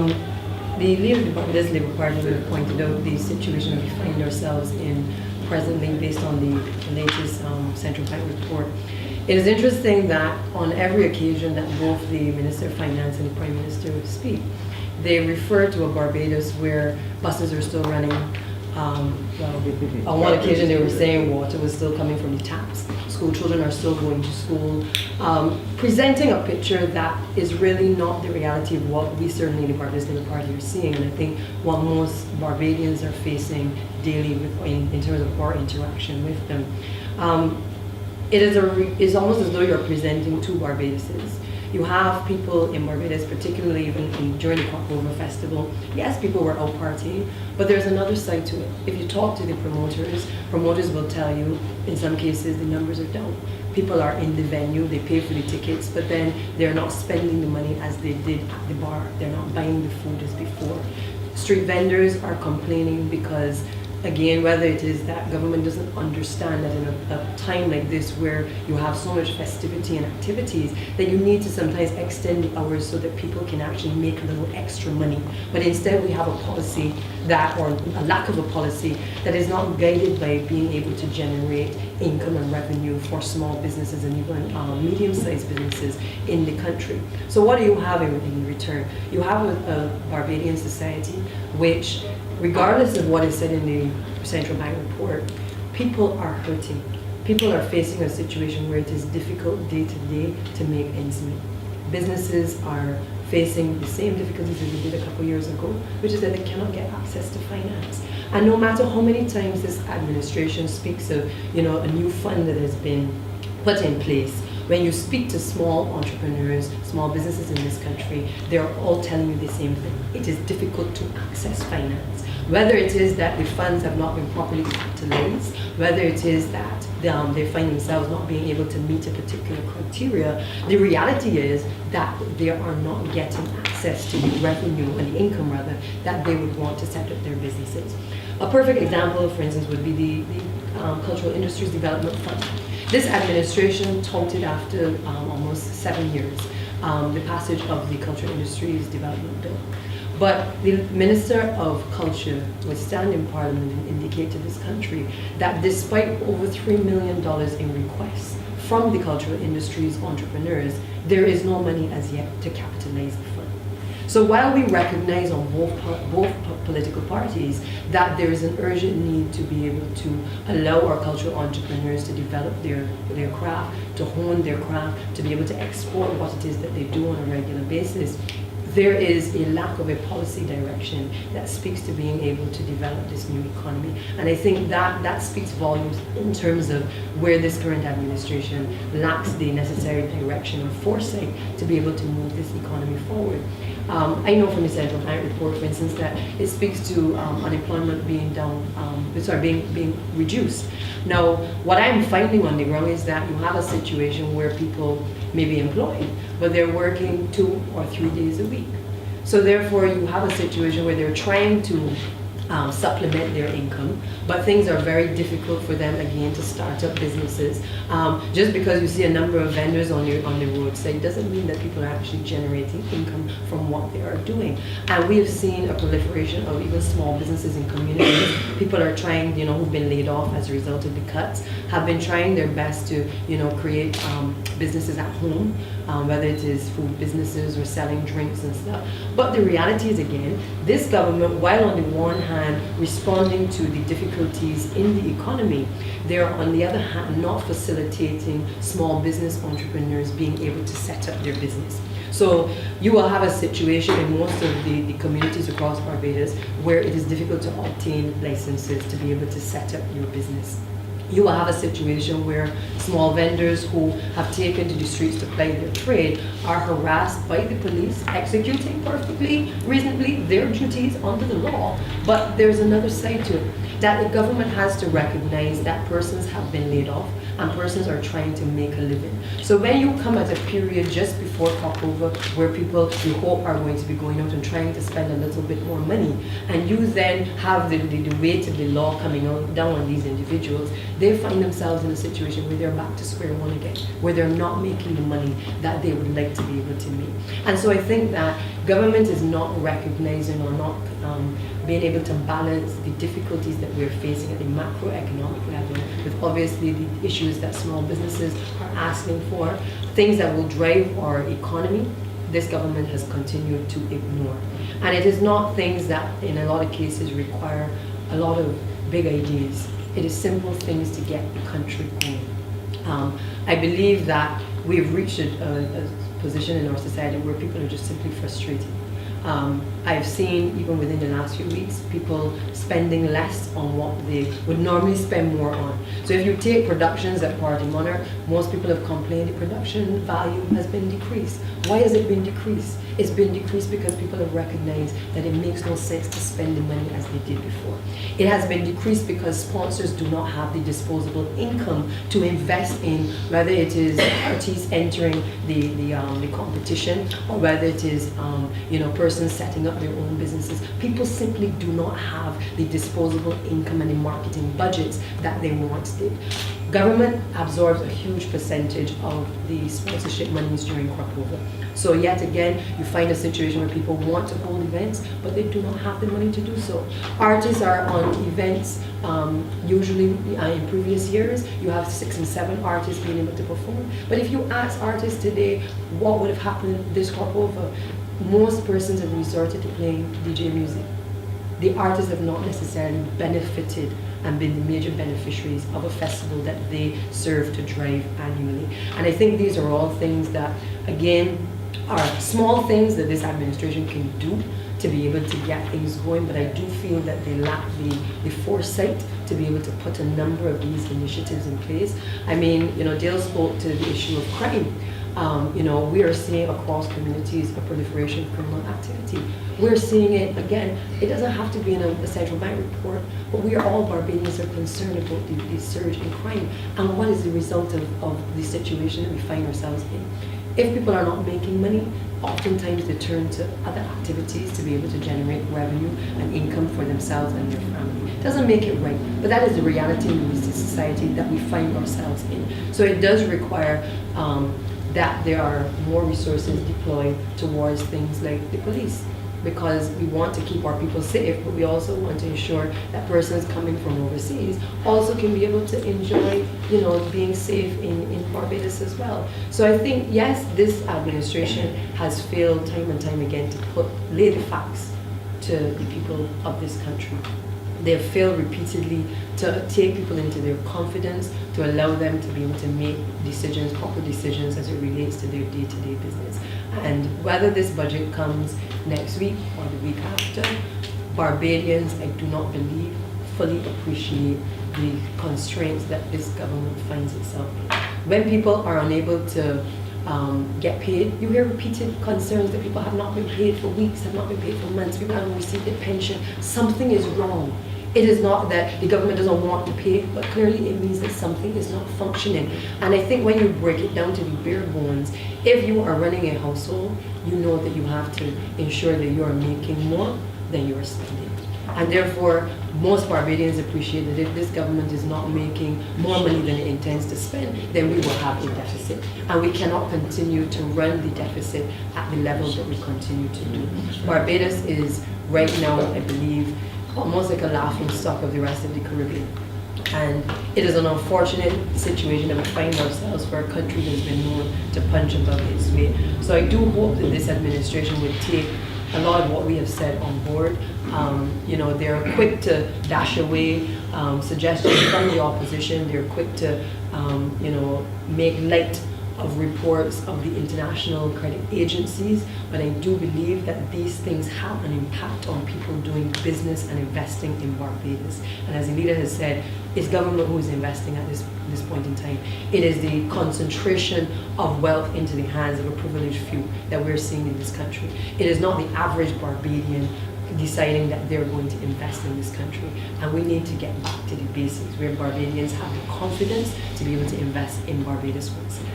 The leader of the Barbados Labour Party would have pointed out the situation we find ourselves in presently based on the latest central bank report. It is interesting that on every occasion that both the Minister of Finance and the Prime Minister speak, they refer to a Barbados where buses are still running. On one occasion they were saying water was still coming from the taps. School children are still going to school, presenting a picture that is really not the reality of what we certainly in the Barbados Labour Party are seeing, and I think what most Barbadians are facing daily in terms of our interaction with them. It's almost as though you're presenting two Barbadoses. You have people in Barbados, particularly even during the Cockrover Festival. Yes, people were out partying, but there's another side to it. If you talk to the promoters will tell you, in some cases, the numbers are down. People are in the venue, they pay for the tickets, but then they're not spending the money as they did at the bar. They're not buying the food as before. Street vendors are complaining because, again, whether it is that government doesn't understand that in a time like this where you have so much festivity and activities, that you need to sometimes extend the hours so that people can actually make a little extra money. But instead we have a policy that, or a lack of a policy, that is not guided by being able to generate income and revenue for small businesses and even medium-sized businesses in the country. So what do you have in return? You have a Barbadian society which, regardless of what is said in the central bank report, people are hurting. People are facing a situation where it is difficult day to day to make ends meet. Businesses are facing the same difficulties as they did a couple years ago, which is that they cannot get access to finance. And no matter how many times this administration speaks of, a new fund that has been put in place, when you speak to small entrepreneurs, small businesses in this country, they're all telling you the same thing. It is difficult to access finance. Whether it is that the funds have not been properly capitalized, whether it is that they find themselves not being able to meet a particular criteria, the reality is that they are not getting access to the revenue and the income, rather, that they would want to set up their businesses. A perfect example, for instance, would be the Cultural Industries Development Fund. This administration touted after almost 7 years the passage of the Cultural Industries Development Bill. But the Minister of Culture would stand in Parliament and indicate to this country that despite over $3 million in requests from the cultural industries entrepreneurs, there is no money as yet to capitalize the fund. So while we recognize on both political parties that there is an urgent need to be able to allow our cultural entrepreneurs to develop their craft, to hone their craft, to be able to export what it is that they do on a regular basis, there is a lack of a policy direction that speaks to being able to develop this new economy. And I think that speaks volumes in terms of where this current administration lacks the necessary direction or foresight to be able to move this economy forward. I know from the central bank report, for instance, that it speaks to unemployment being being reduced. Now, what I'm finding on the ground is that you have a situation where people may be employed, but they're working 2 or 3 days a week. So therefore, you have a situation where they're trying to supplement their income, but things are very difficult for them again to start up businesses. Just because you see a number of vendors on the roadside doesn't mean that people are actually generating income from what they are doing. And we have seen a proliferation of even small businesses in communities. People are trying, who've been laid off as a result of the cuts, have been trying their best to, create businesses at home, whether it is food businesses or selling drinks and stuff. But the reality is, again, this government, while on the one hand responding to the difficulties in the economy, they are on the other hand not facilitating small business entrepreneurs being able to set up their business. So you will have a situation in most of the communities across Barbados where it is difficult to obtain licenses to be able to set up your business. You will have a situation where small vendors who have taken to the streets to ply their trade are harassed by the police, executing perfectly reasonably their duties under the law. But there's another side to it, that the government has to recognize that persons have been laid off and persons are trying to make a living. So when you come at a period just before Cockrover where people you hope are going to be going out and trying to spend a little bit more money, and you then have the weight of the law coming down on these individuals, they find themselves in a situation where they're back to square one again, where they're not making the money that they would like to be able to make. And so I think that government is not recognizing or not being able to balance the difficulties that we're facing at the macroeconomic level, with obviously the issues that small businesses are asking for, things that will drive our economy, this government has continued to ignore. And it is not things that in a lot of cases require a lot of big ideas. It is simple things to get the country going. I believe that we've reached a position in our society where people are just simply frustrated. I've seen, even within the last few weeks, people spending less on what they would normally spend more on. So if you take productions at Party Monarch, most people have complained the production value has been decreased. Why has it been decreased? It's been decreased because people have recognized that it makes no sense to spend the money as they did before. It has been decreased because sponsors do not have the disposable income to invest in, whether it is parties entering the competition, or whether it is persons setting up their own businesses. People simply do not have the disposable income and the marketing budgets that they once did. Government absorbs a huge percentage of the sponsorship monies during crop over. So yet again, you find a situation where people want to hold events, but they do not have the money to do so. Artists are on events, usually in previous years, you have 6 and 7 artists being able to perform. But if you ask artists today, what would have happened this crop over? Most persons have resorted to playing DJ music. The artists have not necessarily benefited and been the major beneficiaries of a festival that they serve to drive annually. And I think these are all things that, again, are small things that this administration can do to be able to get things going, but I do feel that they lack the foresight to be able to put a number of these initiatives in place. I mean, Dale spoke to the issue of crime. We are seeing across communities a proliferation of criminal activity. We're seeing it, again, it doesn't have to be in a central bank report, but we are all Barbadians are concerned about the surge in crime and what is the result of the situation that we find ourselves in. If people are not making money, oftentimes they turn to other activities to be able to generate revenue and income for themselves and their family. It doesn't make it right, but that is the reality in the society that we find ourselves in. So it does require that there are more resources deployed towards things like the police, because we want to keep our people safe, but we also want to ensure that persons coming from overseas also can be able to enjoy, being safe in Barbados as well. So I think, yes, this administration has failed time and time again to lay the facts to the people of this country. They've failed repeatedly to take people into their confidence, to allow them to be able to make decisions, proper decisions as it relates to their day-to-day business. And whether this budget comes next week or the week after, Barbadians, I do not believe, fully appreciate the constraints that this government finds itself in. When people are unable to get paid, you hear repeated concerns that people have not been paid for weeks, have not been paid for months, people haven't received their pension. Something is wrong. It is not that the government doesn't want to pay, but clearly it means that something is not functioning. And I think when you break it down to the bare bones, if you are running a household, you know that you have to ensure that you are making more than you are spending. And therefore, most Barbadians appreciate that if this government is not making more money than it intends to spend, then we will have a deficit. And we cannot continue to run the deficit at the level that we continue to do. Barbados is right now, I believe, almost like a laughing stock of the rest of the Caribbean. And it is an unfortunate situation that we find ourselves for a country that has been known to punch above its weight. So I do hope that this administration would take a lot of what we have said on board. They're quick to dash away suggestions from the opposition. They're quick to, make light of reports of the international credit agencies, but I do believe that these things have an impact on people doing business and investing in Barbados. And as the leader has said, it's government who is investing at this point in time. It is the concentration of wealth into the hands of a privileged few that we're seeing in this country. It is not the average Barbadian deciding that they're going to invest in this country. And we need to get back to the basics where Barbadians have the confidence to be able to invest in Barbados once again.